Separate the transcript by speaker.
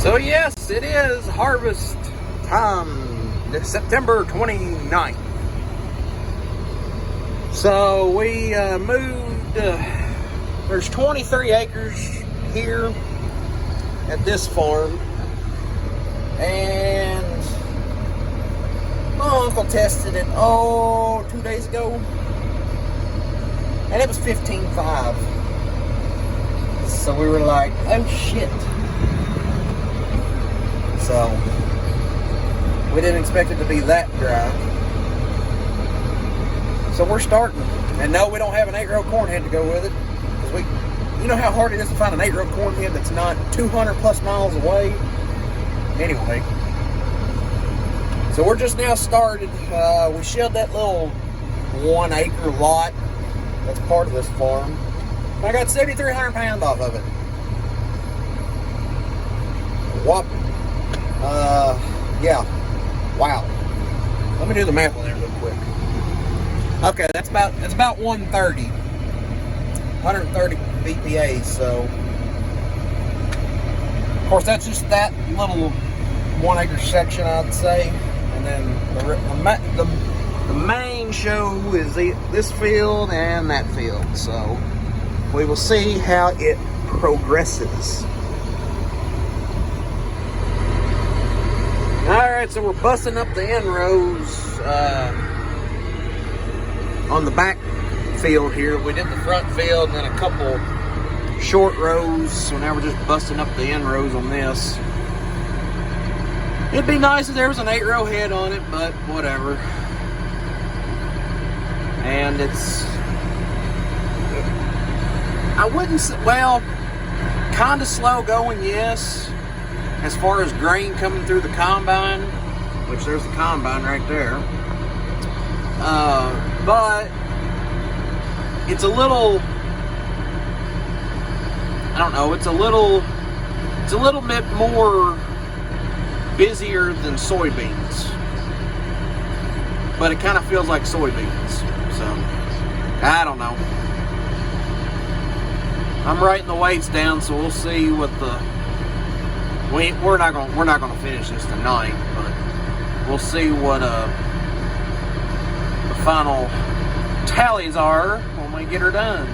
Speaker 1: So yes, it is harvest time, September 29th. So we moved, there's 23 acres here at this farm. And my uncle tested it, 2 days ago. And it was 15.5. So we were like, oh shit. So we didn't expect it to be that dry. So we're starting. And no, we don't have an 8-row corn head to go with it. Because you know how hard it is to find an 8-row corn head that's not 200 plus miles away? Anyway. So we're just now started. We shelled that little 1 acre lot that's part of this farm. I got 7,300 pounds off of it. Whopping. Yeah. Wow. Let me do the math on there real quick. Okay, that's about 130. 130 BPA, so of course that's just that little 1 acre section, I'd say. And then the main show is this field and that field. So we will see how it progresses. Alright, so we're busting up the end rows on the back field here. We did the front field and then a couple short rows. So now we're just busting up the end rows on this. It'd be nice if there was an 8-row head on it, but whatever. And it's, I wouldn't say, well, kind of slow going, yes. As far as grain coming through the combine, which there's the combine right there. But it's a little, I don't know, it's a little bit more busier than soybeans. But it kind of feels like soybeans. So, I don't know. I'm writing the weights down, so we'll see what the, we're not gonna finish this tonight, but we'll see what the final tallies are when we get her done.